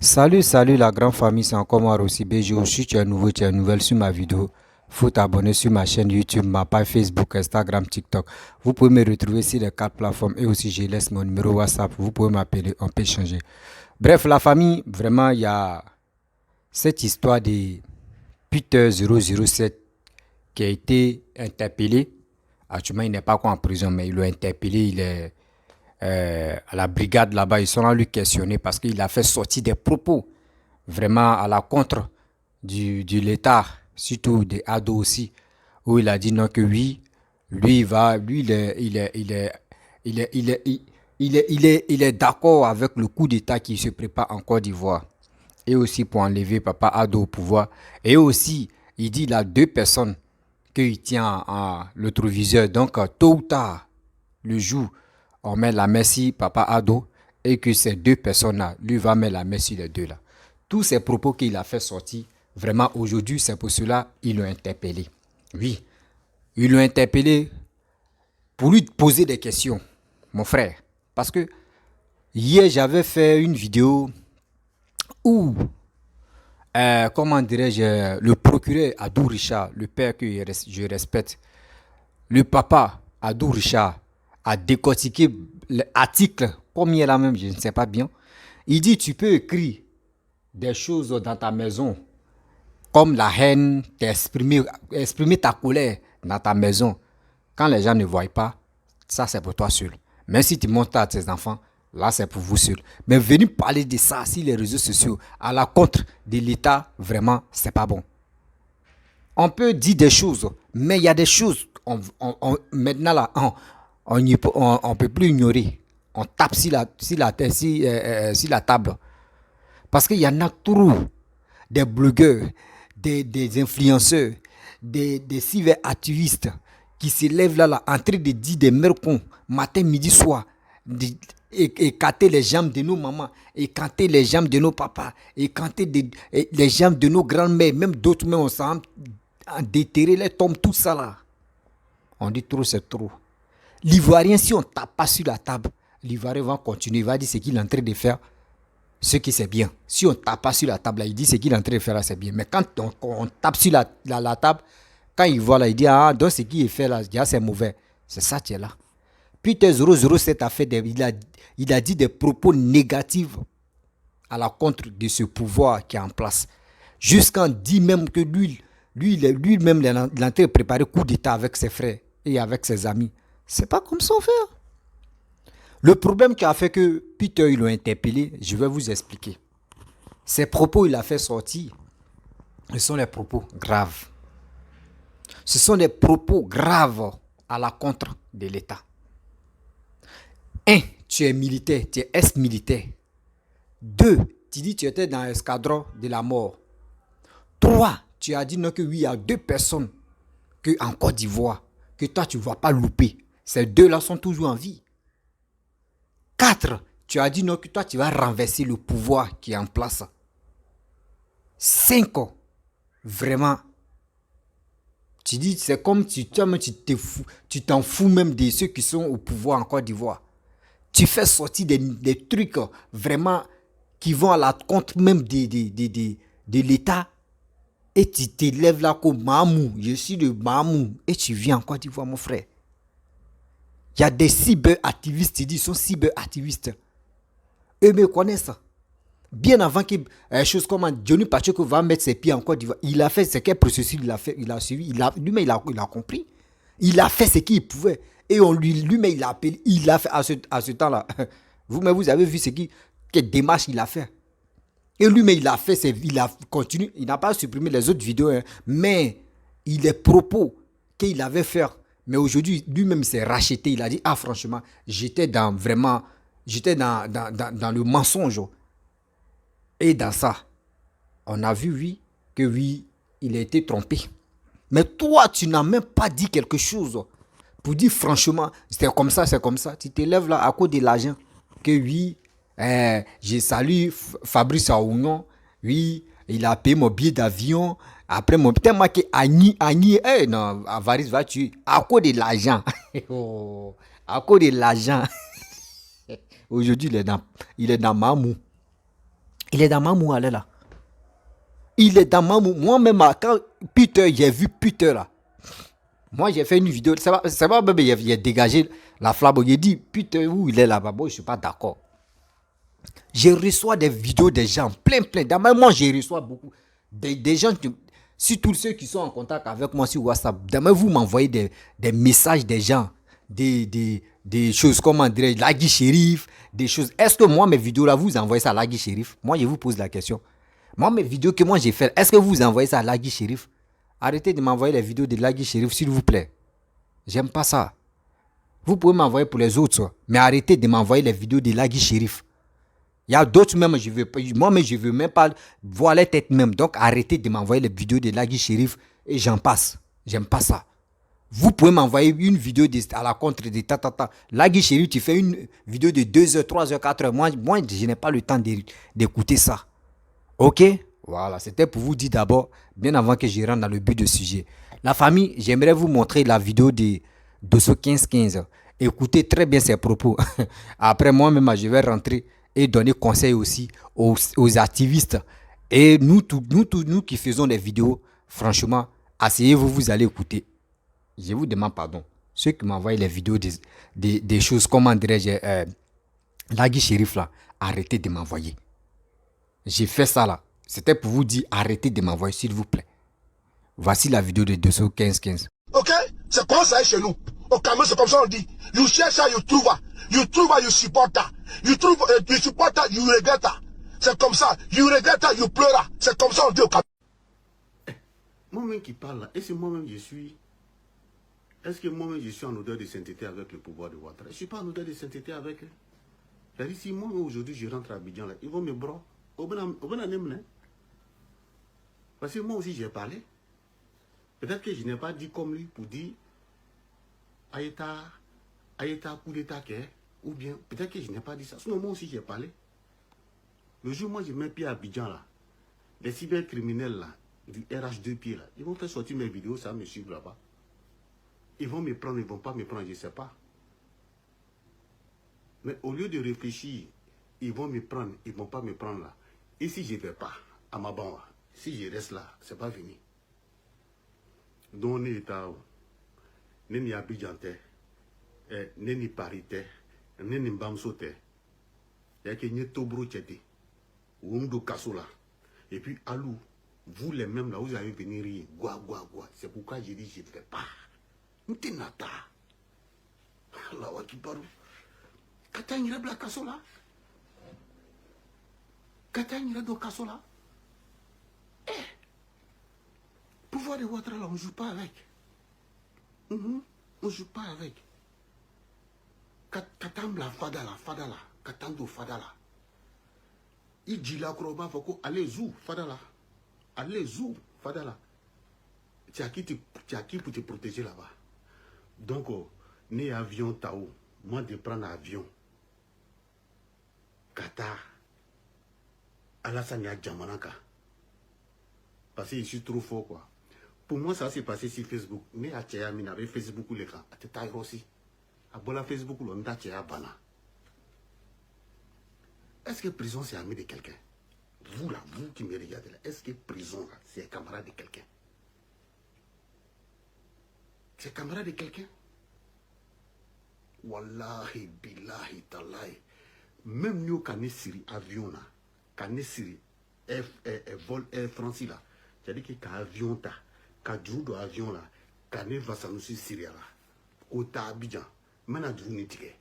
Salut la grande famille, c'est encore moi Rossi BG. Si tu es nouveau, tu es nouvelle sur ma vidéo, faut t'abonner sur ma chaîne YouTube, ma page Facebook, Instagram, TikTok. Vous pouvez me retrouver sur les quatre plateformes et aussi je laisse mon numéro WhatsApp. Vous pouvez m'appeler, on peut échanger. Bref, la famille, vraiment, il y a cette histoire de Peter 007 qui a été interpellé. Actuellement, il n'est pas encore en prison, mais il l'a interpellé. Il est à la brigade là-bas. Ils sont là lui questionner parce qu'il a fait sortir des propos vraiment à la contre de l'État, surtout des ados aussi, où il a dit non que oui, lui il est d'accord avec le coup d'État qui se prépare en Côte d'Ivoire et aussi pour enlever Papa Ado au pouvoir. Et aussi, il dit il a deux personnes qu'il tient en l'autroviseur. Donc, tôt ou tard, le jour, on met la main sur Papa Ado et que ces deux personnes-là, lui va mettre la main sur les deux là. Tous ces propos qu'il a fait sortir, vraiment aujourd'hui, c'est pour cela qu'ils l'ont interpellé. Oui, ils l'ont interpellé pour lui poser des questions, mon frère. Parce que hier, j'avais fait une vidéo où, comment dirais-je, le procureur Adou Richard, le père que je respecte, le papa Adou Richard a décortiqué l'article, comme il est là même, je ne sais pas bien. Il dit, tu peux écrire des choses dans ta maison, comme la haine, exprimer ta colère dans ta maison. Quand les gens ne voient pas, ça c'est pour toi seul. Mais si tu montres à tes enfants, là c'est pour vous seul. Mais venir parler de ça sur les réseaux sociaux, à la contre de l'État, vraiment, c'est pas bon. On peut dire des choses, mais il y a des choses, maintenant là, on peut plus ignorer. On tape sur la table. Parce qu'il y en a trop des blogueurs, des influenceurs, des cyberactivistes qui se lèvent là en train de dire des mères cons, matin, midi, soir, écarter les jambes de nos mamans, écarter les jambes de nos papas, écarter les jambes de nos grands-mères, même d'autres, mais on s'en déterrer les tombes, tout ça là. On dit trop, c'est trop. L'Ivoirien, si on ne tape pas sur la table, l'Ivoirien va continuer, il va dire ce qu'il est en train de faire, ce qui c'est bien. Si on ne tape pas sur la table, là, il dit ce qu'il est en train de faire là, c'est bien. Mais quand on tape sur la table, quand il voit là, il dit ah, donc ce qu'il fait là, c'est mauvais. C'est ça qui est là. Peter 007 a fait il a dit des propos négatifs à la contre de ce pouvoir qui est en place. Jusqu'en dit même que lui-même, il est en train de préparer coup d'État avec ses frères et avec ses amis. C'est pas comme ça on fait. Le problème qui a fait que Peter, il l'a interpellé, je vais vous expliquer. Ces propos, il a fait sortir. Ce sont des propos graves. Ce sont des propos graves à la contre de l'État. Un, tu es militaire, tu es ex-militaire. Deux, tu dis que tu étais dans l'escadron de la mort. Trois, tu as dit non que oui, il y a deux personnes que en Côte d'Ivoire que toi tu ne vas pas louper. Ces deux-là sont toujours en vie. 4. Tu as dit non que toi tu vas renverser le pouvoir qui est en place. 5. Vraiment, tu dis c'est comme si tu t'en fous même de ceux qui sont au pouvoir en Côte d'Ivoire. Tu fais sortir des trucs vraiment qui vont à la compte même de l'État. Et tu te lèves là comme Mahamou, je suis de Mahamou. Et tu viens en Côte d'Ivoire, mon frère. Il y a des cyberactivistes, ils sont cyberactivistes. Eux me connaissent. Bien avant que chose comme Johnny Pacheco va mettre ses pieds en Côte d'Ivoire, il a fait ce quel processus il a fait, il a suivi, lui-même il a compris. Il a fait ce qu'il pouvait. Et lui-même il a appelé, il a fait à ce temps-là. Vous-même vous avez vu quelle démarche il a fait. Et lui-même il a fait, il a continué, il n'a pas supprimé les autres vidéos, hein, mais il est propos qu'il avait fait. Mais aujourd'hui, lui-même s'est racheté. Il a dit, ah franchement, j'étais dans le mensonge. Et dans ça, on a vu, oui, que oui, il a été trompé. Mais toi, tu n'as même pas dit quelque chose pour dire franchement, c'est comme ça, c'est comme ça. Tu te lèves là à cause de l'argent. Que oui, j'ai salué Fabrice Aounion. Oui, il a payé mon billet d'avion. Après, mon tellement que Agni, non, Avaris va tuer. À cause de l'argent. Oh, à cause de l'argent. Aujourd'hui, il est dans Mamou. Il est dans Mamou, allez là. Il est dans Mamou. Moi-même, quand Peter, j'ai vu Peter là. Moi, j'ai fait une vidéo. C'est pas même, il a dégagé la flamme. Il a dit, Peter, où il est là-bas. Bon, je suis pas d'accord. Je reçois des vidéos des gens, plein. D'abord, moi, je reçois beaucoup. Des gens, si tous ceux qui sont en contact avec moi sur WhatsApp, demain, vous m'envoyez des messages des gens, des choses, comment dirais-je, Lagui Shérif, des choses. Est-ce que moi, mes vidéos là, vous envoyez ça à Lagui Shérif? Moi, je vous pose la question. Moi, mes vidéos que moi j'ai faites, est-ce que vous envoyez ça à Lagui Shérif? Arrêtez de m'envoyer les vidéos de Lagui Shérif, s'il vous plaît. J'aime pas ça. Vous pouvez m'envoyer pour les autres, mais arrêtez de m'envoyer les vidéos de Lagui Shérif. Il y a d'autres même, moi-même, je ne veux même pas voir les têtes même. Donc, arrêtez de m'envoyer les vidéos de Lagui Shérif et j'en passe. J'aime pas ça. Vous pouvez m'envoyer une vidéo à la contre de ta. Lagui Shérif, tu fais une vidéo de 2 heures, 3 heures, 4 heures. Moi je n'ai pas le temps d'écouter ça. Ok? Voilà, c'était pour vous dire d'abord, bien avant que je rentre dans le but du sujet. La famille, j'aimerais vous montrer la vidéo de Dosso 1515. Écoutez très bien ses propos. Après, moi-même, je vais rentrer et donner conseil aussi aux activistes. Et nous qui faisons des vidéos, franchement, asseyez-vous, vous allez écouter. Je vous demande pardon. Ceux qui m'envoient les vidéos des choses, comment dirais-je, Lagui Shérif là, arrêtez de m'envoyer. J'ai fait ça là. C'était pour vous dire, arrêtez de m'envoyer, s'il vous plaît. Voici la vidéo de 21515. Ok? C'est comme ça chez nous. Au Cameroun, c'est comme ça on dit. You cherche ça, you trouve. You trouve, you support ça. You trouve, you support ça, you regrette ça. C'est comme ça. You regrette ça, you pleure. C'est comme ça on dit au Cameroun. Moi-même qui parle là, est-ce que moi-même je suis... Est-ce que moi-même je suis en odeur de sainteté avec le pouvoir de Ouattara? Je ne suis pas en odeur de sainteté avec eux. C'est-à-dire, si moi aujourd'hui je rentre à Abidjan là, ils vont me bras. Parce que moi aussi j'ai parlé. Peut-être que je n'ai pas dit comme lui pour dire Aïta coup d'état ou bien peut-être que je n'ai pas dit ça. Sinon moi aussi j'ai parlé. Le jour où moi je mets pied à Abidjan là, les cybercriminels là, du RH2 pieds là, ils vont faire sortir mes vidéos, ça me suivre là-bas. Ils vont me prendre, ils ne vont pas me prendre, je ne sais pas. Mais au lieu de réfléchir, ils vont me prendre, ils ne vont pas me prendre là. Et si je ne vais pas à ma banque, si je reste là, ce n'est pas fini. Donc on est à Neni Abidjanté, Neni Parité, Neni Mbamsoté, il y a que Nietobro Tchete, Wongdo Kassola. Et puis Alou, vous les mêmes là, vous allez venir rire, gua. C'est pourquoi j'ai dit je ne fais pas. Ntinata. Allah Wakibaru. Katanyira Bla Kassola. Katanyira Do Kassola. Pouvoir de Ouattara là, on ne joue pas avec. On ne joue pas avec. Katambla Fadala. Katando Fadala. Il dit là, Foko, allez zou, Fadala. Allez zou, Fadala. Tu as qui pour te protéger là-bas? Donc, né avion Tao, moi de prendre avion. Qatar. Alassane Djamanaka. Parce que je suis trop fort, quoi. Pour moi, ça s'est passé sur Facebook. Mais à Tchéamine, avec Facebook, les gars, à Tetaï aussi. À Bola Facebook, on a Tchéa Bana. Est-ce que prison, c'est ami de quelqu'un? Vous là, vous qui me regardez là, est-ce que prison, là, c'est camarade de quelqu'un? C'est camarade de quelqu'un? Wallahi, billahi, talahi. Même nous, quand on est sur avion là, quand on est sur vol Air France là, c'est-à-dire que quand avion ta, quand du avion là, quand on va s'en aussi Syria là, au Abidjan, maintenant du n'était.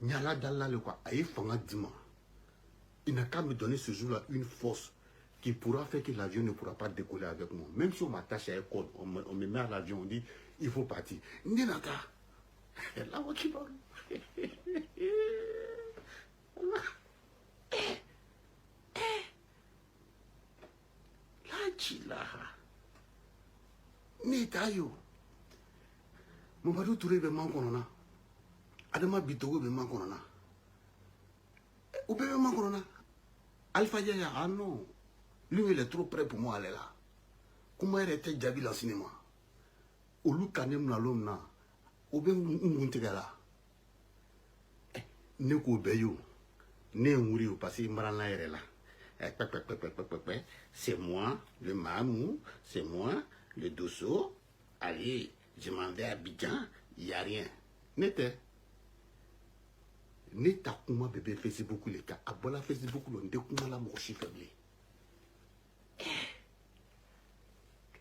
Nyala Dalla le quoi, aïe fanga dima. Il n'a qu'à me donner ce jour-là une force qui pourra faire que l'avion ne pourra pas décoller avec moi. Même si on m'attache à un code, on me met à l'avion, on dit il faut partir. N'enata. Là, on qui parle. Là, Netayo. Mon badou Touré be man konona. Adama Bitogo be man konona. Ou be man konona. Alpha Yaya, ah non. Lui, il est trop près pour moi aller là. Comment il était Djabi dans le cinéma? Ou lui, Kanem na l'homme na. Ou bien, on là. Neko Beyo. Né mouri ou passé Mbrana là. C'est moi, le Mamou, c'est moi, le Dosso. Allez, je m'en vais à Abidjan, il n'y a rien. N'était. N'était comment bébé faisait beaucoup les cas. Abola faisait beaucoup le découvert la mort faible.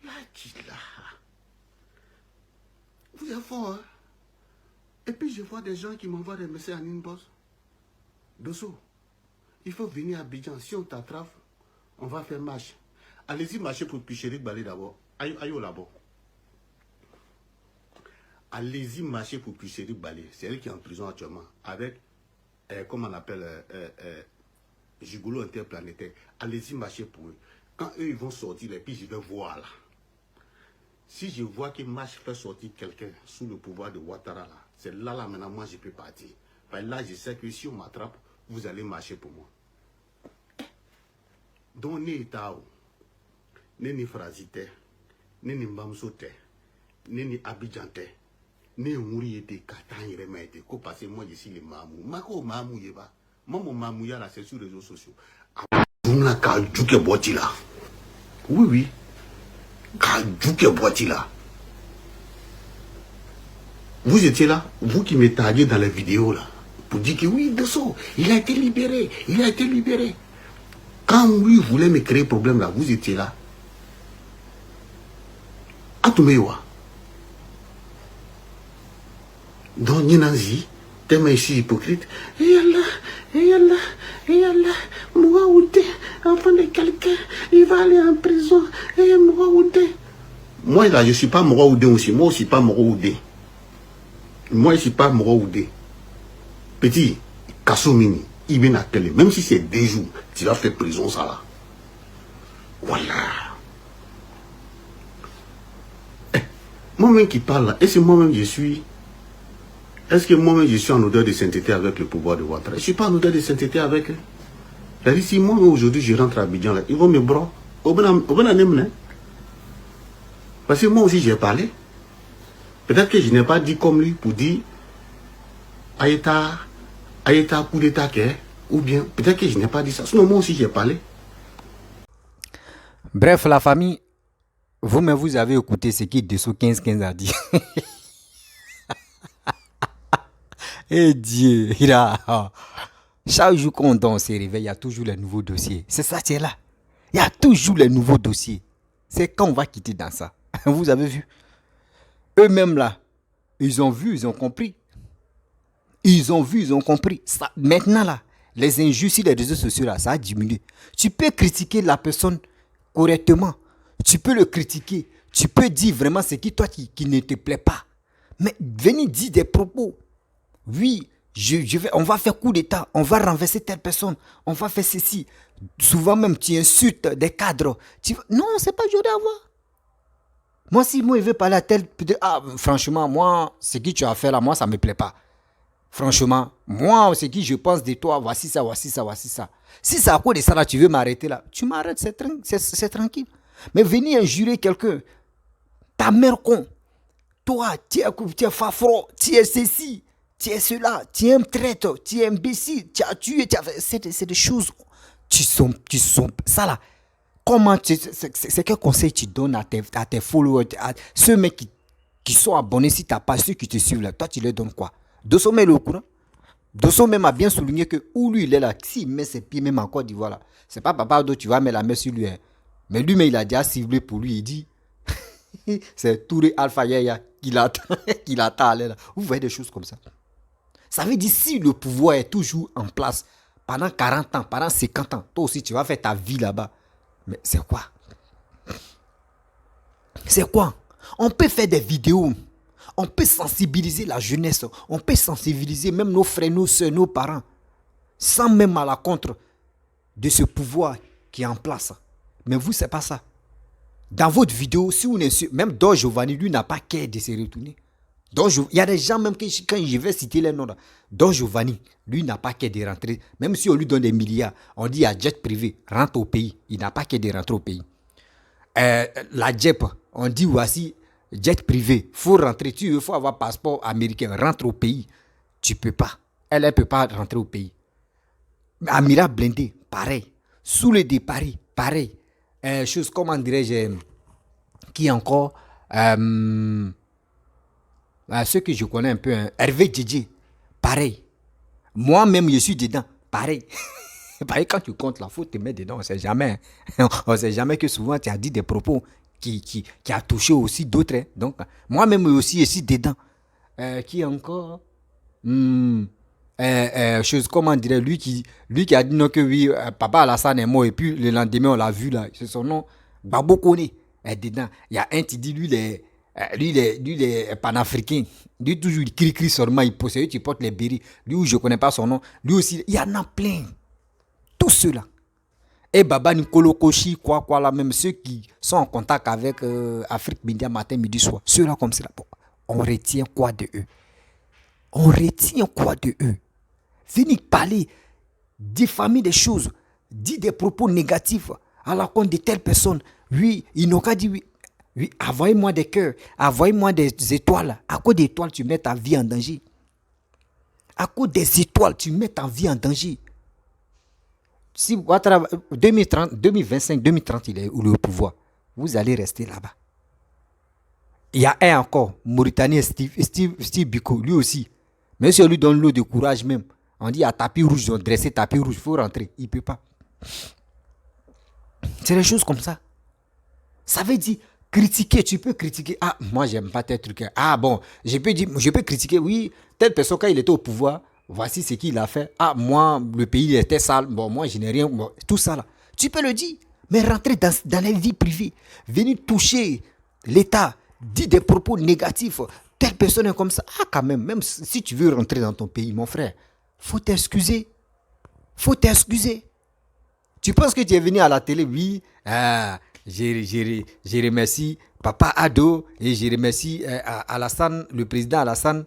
Là, là. Vous êtes fort, hein? Et puis je vois des gens qui m'envoient des messages en inbox. Dosso, il faut venir à Abidjan. Si on t'attrape, on va faire marche. Allez-y marcher pour Picherik Balé d'abord. Aïe là-bas. Allez-y marcher pour Picherik Balé. C'est elle qui est en prison actuellement. Avec, comment on appelle, Gigolo interplanétaire. Allez-y marcher pour eux. Quand eux ils vont sortir, et puis je vais voir là. Si je vois que Marche fait sortir quelqu'un sous le pouvoir de Ouattara là, c'est là maintenant moi je peux partir. Parce que là je sais que si on m'attrape, vous allez marcher pour moi. Donc ni Itao, ni Frasite, ni Mbamsote, ni Abidjante, ni Mouriete, Katang Remete, ko parce que moi je suis le Mamou. Mako Mamou yeba. Moi mon Mamou là c'est sur les réseaux sociaux. Abdouna Kajuke Botila. Oui oui. Kajuke Botila. Vous étiez là, vous qui me taguez dans les vidéos là, pour dire que oui, Dosso, il a été libéré, il a été libéré. Quand lui voulait me créer problème là, vous étiez là. Atumewa. Donc, Nyananzi, tellement ici hypocrite. Et Allah, moi ou t'es, enfant de quelqu'un, il va aller en prison. Et moi ou t'es. Moi là, je ne suis pas moi ou aussi. Moi aussi pas moi ou Moi, je ne suis pas moi ou Petit, Kassoumini, il vient à télé. Même si c'est 2 jours, tu vas faire prison, ça là. Voilà. Moi-même qui parle là, est-ce que moi-même je suis... Est-ce que moi-même je suis en odeur de sainteté avec le pouvoir de Ouattara? Je ne suis pas en odeur de sainteté avec eux. C'est-à-dire, si moi aujourd'hui je rentre à Abidjan là, ils vont me bras. Parce que moi aussi j'ai parlé. Peut-être que je n'ai pas dit comme lui pour dire Aïta coup d'état, ou bien peut-être que je n'ai pas dit ça. Sinon moi aussi j'ai parlé. Bref, la famille, vous-même vous avez écouté ce qui Dessous 15-15 a dit. Eh Dieu, chaque jour qu'on se réveille, il y a toujours les nouveaux dossiers. C'est ça, c'est là. Il y a toujours les nouveaux dossiers. C'est quand on va quitter dans ça. Vous avez vu? Eux-mêmes là, ils ont vu, ils ont compris. Ils ont vu, ils ont compris. Ça, maintenant là, les injures sur les réseaux sociaux là, ça a diminué. Tu peux critiquer la personne correctement. Tu peux le critiquer. Tu peux dire vraiment ce qui toi qui ne te plaît pas. Mais venir dire des propos. Oui, on va faire coup d'état, on va renverser telle personne, on va faire ceci. Souvent même, tu insultes des cadres. Non, c'est pas joli à voir. Moi, si moi, je veux parler à tel... franchement, moi, ce que tu as fait là, moi, ça ne me plaît pas. Franchement, moi, ce que je pense de toi, voici ça, voici ça, voici ça. Si c'est à cause de ça, là, tu veux m'arrêter là, tu m'arrêtes, c'est tranquille. Mais venir injurer quelqu'un, ta mère con, toi, tu es fafro, tu es ceci, tu es cela, tu es un traître, tu es imbécile, tu as tué, c'est des choses, tu sont, ça là, comment, c'est quel conseil tu donnes à tes followers, à ceux mecs qui sont abonnés, si tu n'as pas ceux qui te suivent là, toi tu leur donnes quoi? Dosso met le courant. Dosso même a bien souligné que où lui il est là, s'il met ses pieds même en Côte d'Ivoire là, c'est pas Papa Ado tu vas mettre la main sur lui, hein. Mais lui, mais il a déjà ciblé pour lui, il dit, c'est Touré Alpha Yaya qui l'attend là. Vous voyez des choses comme ça. Ça veut dire si le pouvoir est toujours en place pendant 40 ans, pendant 50 ans, toi aussi tu vas faire ta vie là-bas. Mais c'est quoi? C'est quoi? On peut faire des vidéos, on peut sensibiliser la jeunesse, on peut sensibiliser même nos frères, nos soeurs, nos parents, sans même à la contre de ce pouvoir qui est en place. Mais vous, c'est pas ça. Dans votre vidéo, si vous êtes même Don Giovanni, lui n'a pas qu'à de se retourner. Il y a des gens, même quand je vais citer les noms, Don Giovanni, lui n'a pas qu'à de rentrer. Même si on lui donne des milliards, on dit à jet privé, rentre au pays. Il n'a pas qu'à de rentrer au pays. La JEP, on dit voici, jet privé, il faut rentrer. Il faut avoir passeport américain, rentre au pays. Tu ne peux pas. Elle ne peut pas rentrer au pays. Amira Blindé, pareil. Soule de Paris, pareil. Chose, comment dirais-je, qui encore ceux que je connais un peu, hein, Hervé Djedje, pareil. Moi-même, je suis dedans, pareil. Pareil, quand tu comptes la faute, tu te mets dedans, on ne sait jamais. On ne sait jamais que souvent tu as dit des propos qui a touché aussi d'autres. Hein. Donc, moi-même aussi, je suis dedans. Qui encore chose, comment dirait, lui qui a dit non que oui, papa Alassane est mort et puis le lendemain on l'a vu là, c'est son nom, Babo Kone est dedans. Il y a un qui dit lui il est panafricain, lui toujours il crie seulement, il possède, tu portes les béris, lui où je connais pas son nom, lui aussi, il y en a plein, tous ceux-là. Et Baba Nicolo Koshi, quoi là, même ceux qui sont en contact avec Afrique Media matin, midi, soir, ceux-là comme ça, on retient quoi de eux? On retient quoi de eux? Venir parler, diffamer des choses, dire des propos négatifs à la compte de telle personne. Oui, ils n'ont qu'à dire oui. Oui, envoyez-moi des cœurs, envoyez-moi des étoiles. À cause des étoiles, tu mets ta vie en danger. À cause des étoiles, tu mets ta vie en danger. Si Ouattara, 2030, 2025, 2030, il est au pouvoir, vous allez rester là-bas. Il y a un encore, Mauritanien, Steve Biko, lui aussi. Même si on lui donne l'eau de courage même, on dit à tapis rouge, ils ont dressé tapis rouge, il faut rentrer. Il ne peut pas. C'est des choses comme ça. Ça veut dire, critiquer, tu peux critiquer. Ah, moi, j'aime pas tel truc. Ah bon, je peux critiquer, oui, telle personne, quand il était au pouvoir, voici ce qu'il a fait. Ah, moi, le pays était sale. Bon, moi, je n'ai rien. Bon, tout ça là. Tu peux le dire. Mais rentrer dans les vies privées, venir toucher l'État, dire des propos négatifs. Telle personne est comme ça. Ah, quand même si tu veux rentrer dans ton pays, mon frère, faut t'excuser. Faut t'excuser. Tu penses que tu es venu à la télé, oui, je remercie Papa Ado et je remercie Alassane, le président Alassane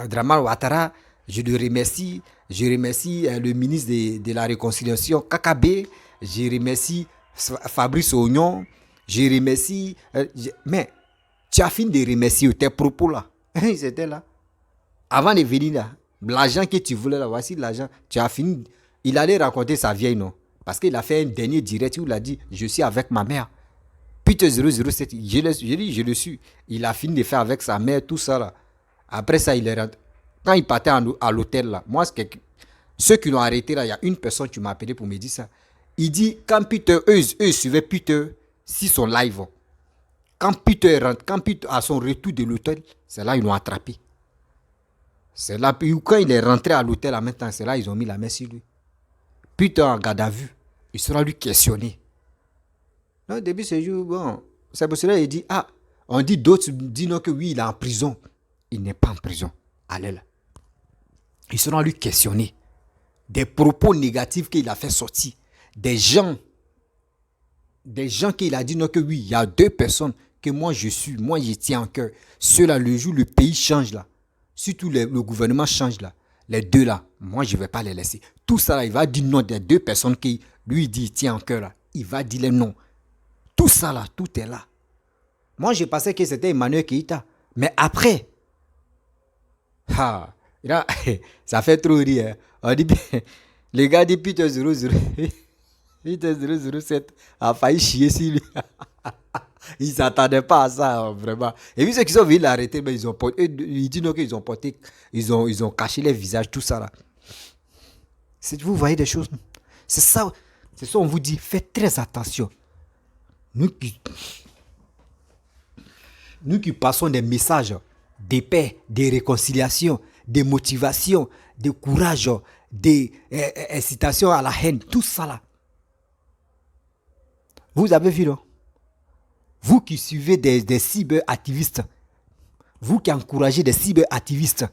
Dramane Ouattara. Je le remercie. Je remercie le ministre de la Réconciliation, Kakabe. Je remercie Fabrice Ognon. Je remercie... mais tu as fini de remercier tes propos là. Ils étaient là. Avant de venir là, l'argent que tu voulais là, voici l'argent. Tu as fini. Il allait raconter sa vieille, non? Parce qu'il a fait un dernier direct où il a dit, je suis avec ma mère. Peter 007, je le suis. Il a fini de faire avec sa mère, tout ça là. Après ça, il est rentré. Quand il partait à l'hôtel là, moi, ceux qui l'ont arrêté là, il y a une personne qui m'a appelé pour me dire ça. Il dit, quand Peter, eux suivaient Peter, si son live. Quand Peter rentre, quand Peter à son retour de l'hôtel, c'est là ils l'ont attrapé. C'est là, quand il est rentré à l'hôtel en même temps, c'est là ils ont mis la main sur lui. Peter en garde à vue, il sera lui questionné. Au début, c'est juste, bon, c'est pour cela qu'il dit, ah, on dit d'autres disent non que oui, il est en prison. Il n'est pas en prison. Allez là. Il sera lui questionné. Des propos négatifs qu'il a fait sortir. Des gens qu'il a dit non que oui, il y a deux personnes que moi je tiens en cœur. Ceux-là, le jour le pays change là, surtout le gouvernement change là, les deux là, moi je ne vais pas les laisser. Tout ça là, il va dire non des deux personnes qui lui dit tient en cœur là. Il va dire les noms. Tout ça là, tout est là. Moi je pensais que c'était Emmanuel Keïta. Mais après, là, ça fait trop rire. On dit, le gars dit Peter 00. Peter 007 a failli chier sur lui. Ils ne s'attendaient pas à ça, vraiment. Et puis ceux qui sont venus l'arrêter, mais ils disent non qu'ils ont porté, ils ont caché les visages, tout ça là. Vous voyez des choses. C'est ça on vous dit, faites très attention. Nous qui passons des messages de paix, de réconciliation, de motivation, de courage, d'incitation à la haine, tout ça là. Vous avez vu, non? Vous qui suivez des cyber-activistes, vous qui encouragez des cyber-activistes,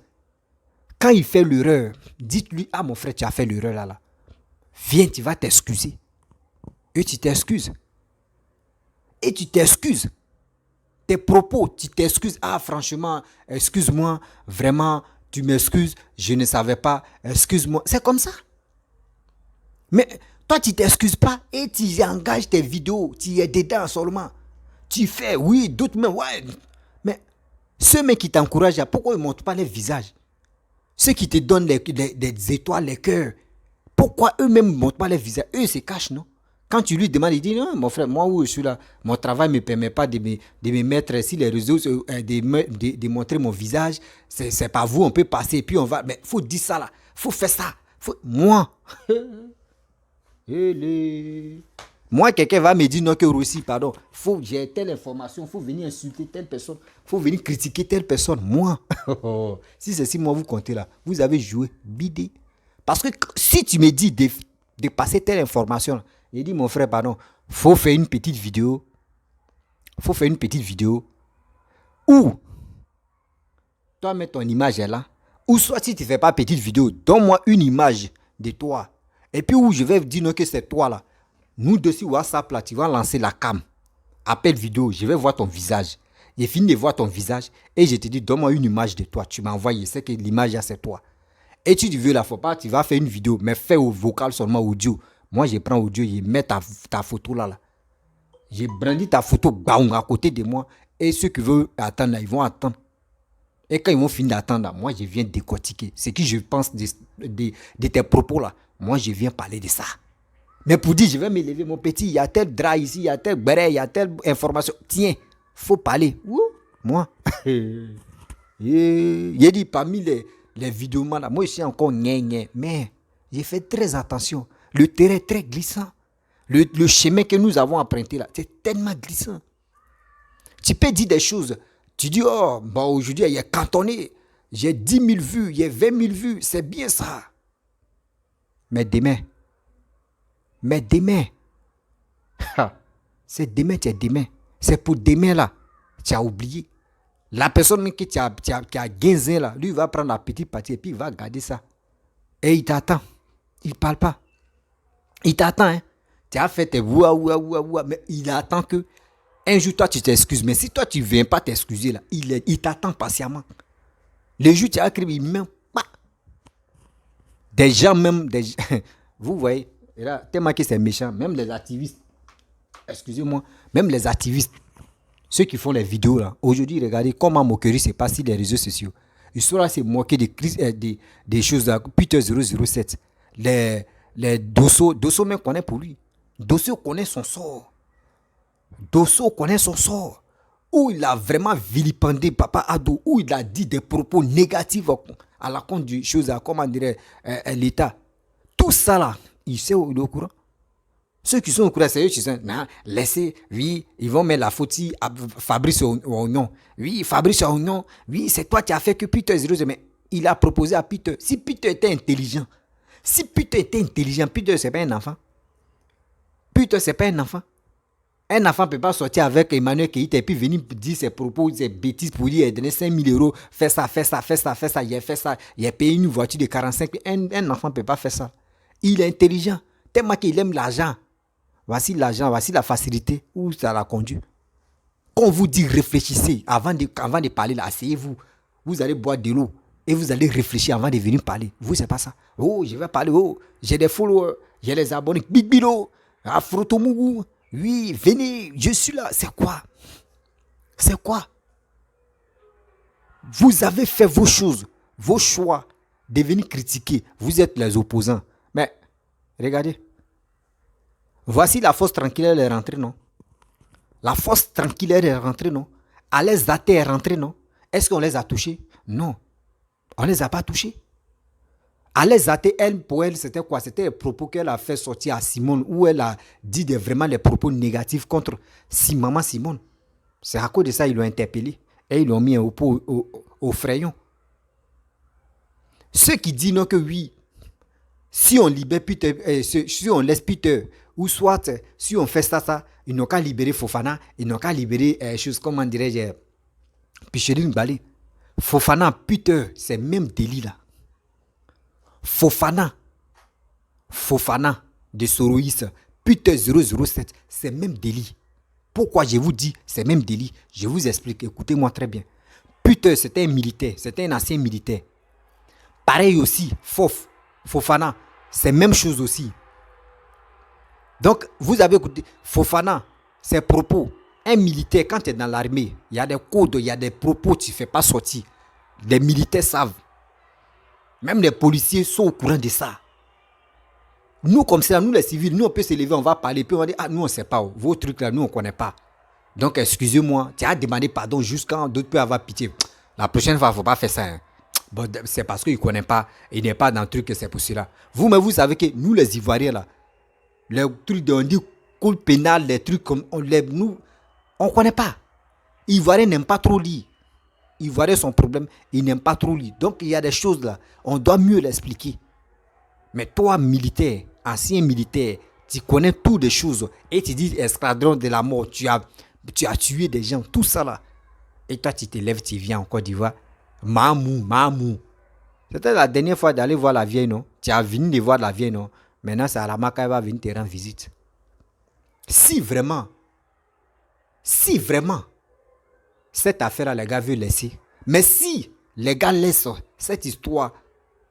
quand il fait l'erreur, dites-lui, ah mon frère, tu as fait l'erreur là. Viens, tu vas t'excuser. Et tu t'excuses. Et tu t'excuses. Tes propos, tu t'excuses. Ah franchement, excuse-moi, vraiment, tu m'excuses, je ne savais pas, excuse-moi. C'est comme ça. Mais toi, tu ne t'excuses pas et tu engages tes vidéos, tu es dedans seulement. Tu fais, oui, d'autres même, ouais. Mais ceux mecs qui t'encouragent, pourquoi ils ne montrent pas les visages? Ceux qui te donnent des étoiles, les cœurs, Pourquoi eux-mêmes ne montrent pas les visages? Eux se cachent, non? Quand tu lui demandes, il dit non, mon frère, moi où je suis là, mon travail ne me permet pas de me mettre sur les réseaux, de montrer mon visage. C'est pas vous, on peut passer, puis on va. Mais il faut dire ça là, il faut faire ça. Moi, moi, quelqu'un va me dire non, que Rossi, pardon, j'ai telle information, il faut venir insulter telle personne, il faut venir critiquer telle personne. Moi, si c'est si moi vous comptez là, vous avez joué bidé. Parce que si tu me dis de passer telle information, il dit mon frère, pardon, faut faire une petite vidéo. Faut faire une petite vidéo où toi mets ton image là. Ou soit si tu ne fais pas petite vidéo, donne-moi une image de toi. Et puis où je vais dire non, que c'est toi là. Nous dessus WhatsApp là, tu vas lancer la cam. Appel vidéo, je vais voir ton visage. J'ai fini de voir ton visage et je te dis donne-moi une image de toi. Tu m'as envoyé, c'est que l'image là c'est toi. Et tu veux la faut pas, tu vas faire une vidéo, mais fais au vocal seulement audio. Moi, je prends audio, je mets ta photo là. J'ai brandi ta photo à côté de moi. Et ceux qui veulent attendre là, ils vont attendre. Et quand ils vont finir d'attendre, moi, je viens décortiquer. Ce que je pense de tes propos là, moi, je viens parler de ça. Mais pour dire, je vais me lever, mon petit, il y a tel drap ici, il y a tel béret, il y a telle information. Tiens, faut parler. Ouh, moi. J'ai dit, parmi les vidéos, là, moi, je suis encore gné. Mais j'ai fait très attention. Le terrain est très glissant. Le chemin que nous avons emprunté là, c'est tellement glissant. Tu peux dire des choses. Tu dis, oh, bon, aujourd'hui, il y a cantonné. J'ai 10 000 vues, il y a 20 000 vues. C'est bien ça. Mais demain, c'est demain, tu es demain. C'est pour demain là. Tu as oublié. La personne qui a gagné là, lui, il va prendre la petite partie et puis il va garder ça. Et il t'attend. Il ne parle pas. Il t'attend, hein. Tu as fait tes ouah, mais il attend que un jour, toi, tu t'excuses. Mais si toi, tu ne viens pas t'excuser, là, il t'attend patiemment. Le jour, tu as écrit, il même pas. Des gens, même, vous voyez, là, tellement que c'est méchant, même les activistes, excusez-moi, même les activistes, ceux qui font les vidéos, là, aujourd'hui, regardez comment moquerie se passe sur les réseaux sociaux. Ils sont là, c'est moquer des choses, là, Peter 007, les Dosso même connaît pour lui. Dosso connaît son sort. Où il a vraiment vilipendé Papa Ado, où il a dit des propos négatifs à la compte du chose, comment dirait l'État. Tout ça là, il est au courant. Ceux qui sont au courant, c'est eux qui sont, non, laissez, oui, ils vont mettre la faute à Fabrice Oignon. Oui, Fabrice Oignon, oui, c'est toi qui as fait que Peter 0, mais il a proposé à Peter. Si Peter était intelligent, Peter, c'est pas un enfant. Peter, c'est pas un enfant. Un enfant ne peut pas sortir avec Emmanuel Keïta et puis venir dire ses propos, ses bêtises pour lui donner 5 000 €. Fais ça. Il a fait ça. Il a payé une voiture de 45 000. Un enfant ne peut pas faire ça. Il est intelligent. Tellement qu'il aime l'argent. Voici l'argent, voici la facilité où ça l'a conduit. Quand on vous dit réfléchissez avant de parler, là, asseyez-vous. Vous allez boire de l'eau et vous allez réfléchir avant de venir parler. Vous, c'est pas ça. Oh, je vais parler. Oh, j'ai des followers, j'ai les abonnés. Big Bilo, Afrotomougou. Oui, venez, je suis là. C'est quoi? Vous avez fait vos choses, vos choix, de venir critiquer. Vous êtes les opposants. Mais, regardez. Voici la force tranquille, elle est rentrée, non? La force tranquille, elle est rentrée, non? Alaise Zaté est rentrée, non? Est-ce qu'on les a touchés? Non. On ne les a pas touchés. Alaise Zaté, elle, pour elle, c'était quoi? C'était les propos qu'elle a fait sortir à Simone, où elle a dit vraiment les propos négatifs contre maman Simone. C'est à cause de ça qu'ils l'ont interpellé et ils l'ont mis au frayon. Ceux qui disent non que oui, si on libère Peter, si on laisse Peter, ou soit si on fait ça, ils n'ont qu'à libérer Fofana, ils n'ont qu'à libérer choses, comment dirais-je, Picheline Bali. Fofana, Peter, c'est même délit là. Fofana de Soroïs, Peter 007, c'est même délit. Pourquoi je vous dis c'est même délit? Je vous explique, écoutez-moi très bien. Peter, c'était un militaire, c'était un ancien militaire. Pareil aussi, Fofana, c'est même chose aussi. Donc, vous avez écouté, Fofana, ses propos. Un militaire, quand tu es dans l'armée, il y a des codes, il y a des propos, tu ne fais pas sortir. Les militaires savent. Même les policiers sont au courant de ça. Nous, comme ça, nous les civils, nous on peut se lever, on va parler, puis on va dire, ah, nous on ne sait pas, vos trucs là, nous on ne connaît pas. Donc, excusez-moi, tu as demandé pardon jusqu'à d'autres peuvent avoir pitié. La prochaine fois, il ne faut pas faire ça. Hein. Bon, c'est parce qu'il ne connaît pas, il n'est pas dans le truc que c'est pour cela. Vous-même, vous savez que nous, les Ivoiriens, là, les trucs de, on dit, cours pénal, les trucs comme, nous, on ne connaît pas. Ivoiriens n'aiment pas trop lire. Ivoiriens, son problème, ils n'aiment pas trop lire. Donc, il y a des choses là, on doit mieux l'expliquer. Mais toi, militaire, ancien militaire, tu connais toutes les choses. Et tu dis escadron de la mort, tu as tué des gens, tout ça là. Et toi, tu te lèves, tu viens en Côte d'Ivoire. Mamou. C'était la dernière fois d'aller voir la vieille, non? Tu as venu de voir la vieille, non? Maintenant, c'est Aramaka qui va venir te rendre visite. Si vraiment, cette affaire-là, les gars veulent laisser. Mais si les gars laissent cette histoire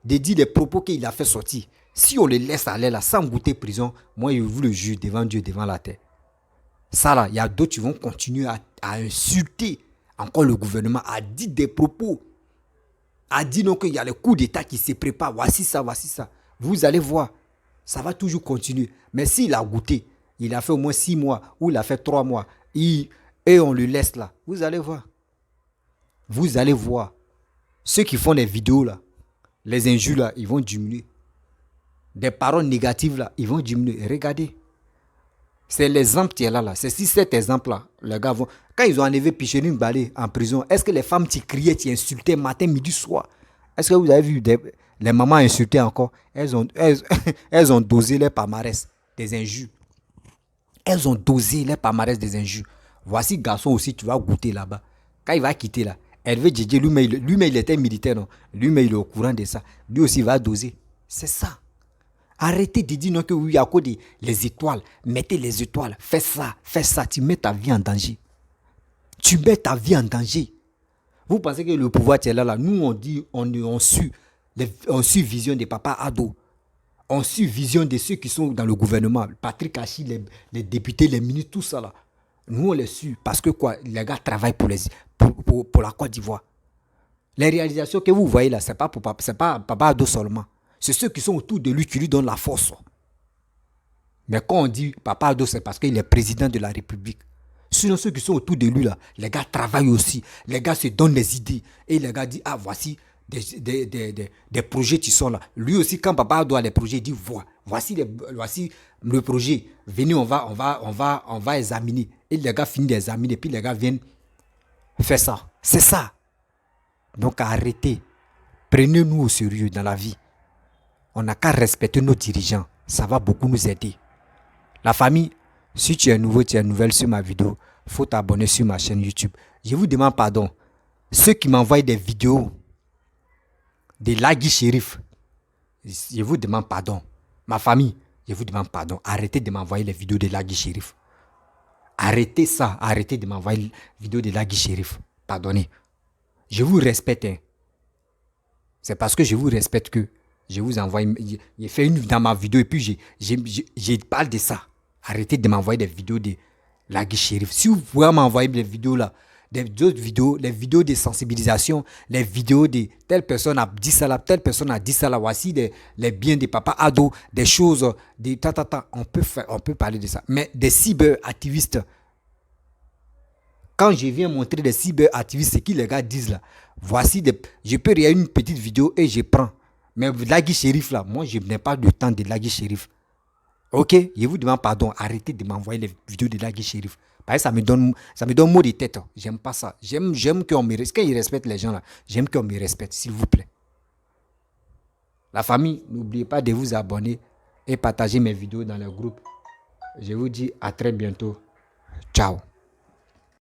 de dire les propos qu'il a fait sortir, si on les laisse aller là sans goûter prison, moi je vous le jure devant Dieu, devant la terre. Ça là, il y a d'autres qui vont continuer à insulter encore le gouvernement, à dire des propos, à dire non qu'il y a le coup d'État qui se prépare, voici ça. Vous allez voir, ça va toujours continuer. Mais s'il a goûté, il a fait au moins 6 mois ou il a fait 3 mois, et on le laisse là, vous allez voir. Vous allez voir. Ceux qui font des vidéos là, les injures là, ils vont diminuer. Des paroles négatives là, ils vont diminuer. Regardez. C'est l'exemple qui est là. C'est si cet exemple-là, les gars vont... Quand ils ont enlevé Picheline Balé en prison, est-ce que les femmes qui criaient, qui insultaient matin, midi, soir? Est-ce que vous avez vu les mamans insulter encore? Elles ont dosé les palmarès des injures. Elles ont dosé les palmarès des injures. Voici garçon aussi, tu vas goûter là-bas. Quand il va quitter là, Hervé Djedje, lui-même il était militaire, non? Lui-même il est au courant de ça. Lui aussi il va doser. C'est ça. Arrêtez de dire non que oui, à cause des étoiles. Mettez les étoiles. Fais ça. Tu mets ta vie en danger. Vous pensez que le pouvoir est là. Nous, on dit, on suit vision de Papa Ado. On suit vision de ceux qui sont dans le gouvernement. Patrick Hachi, les députés, les ministres, tout ça là. Nous, on les suit parce que quoi, les gars travaillent pour la Côte d'Ivoire. Les réalisations que vous voyez là, c'est pas Papa Ado seulement. C'est ceux qui sont autour de lui qui lui donnent la force. Mais quand on dit Papa Ado, c'est parce qu'il est président de la République. Sinon, ceux qui sont autour de lui, là, les gars travaillent aussi. Les gars se donnent des idées. Et les gars disent, ah, voici des projets qui sont là. Lui aussi, quand Papa Ado a les projets, il dit, voici le projet. Venez, on va examiner. Et les gars finissent d'examiner. Puis les gars viennent faire ça. C'est ça. Donc, arrêtez. Prenez-nous au sérieux dans la vie. On n'a qu'à respecter nos dirigeants. Ça va beaucoup nous aider. La famille, si tu es nouveau, tu es nouvelle sur ma vidéo, il faut t'abonner sur ma chaîne YouTube. Je vous demande pardon. Ceux qui m'envoient des vidéos de Lagui Chérif, je vous demande pardon. Ma famille, je vous demande pardon. Arrêtez de m'envoyer les vidéos de Lagui Chérif. Arrêtez ça. Arrêtez de m'envoyer les vidéos de Lagui Chérif. Pardonnez. Je vous respecte. Hein. C'est parce que je vous respecte que je vous envoie, j'ai fait une dans ma vidéo et puis je parle de ça. Arrêtez de m'envoyer des vidéos de Lagui Chérif. Si vous pouvez m'envoyer des vidéos là, d'autres vidéos, les vidéos de sensibilisation, les vidéos de telle personne a dit ça là, telle personne a dit ça là, voici les biens de Papa Ado, des choses, on peut parler de ça. Mais des cyberactivistes, quand je viens montrer des cyberactivistes, ce que les gars disent là, je peux regarder une petite vidéo et je prends. Mais Lagui Chérif là, moi je n'ai pas de temps de Lagui Chérif. Ok, je vous demande pardon, arrêtez de m'envoyer les vidéos de Lagui Chérif. Parce que ça me donne mot de tête. J'aime pas ça. J'aime qu'on me respecte. Quand ils respectent les gens là, j'aime qu'on me respecte, s'il vous plaît. La famille, n'oubliez pas de vous abonner et partager mes vidéos dans le groupe. Je vous dis à très bientôt. Ciao.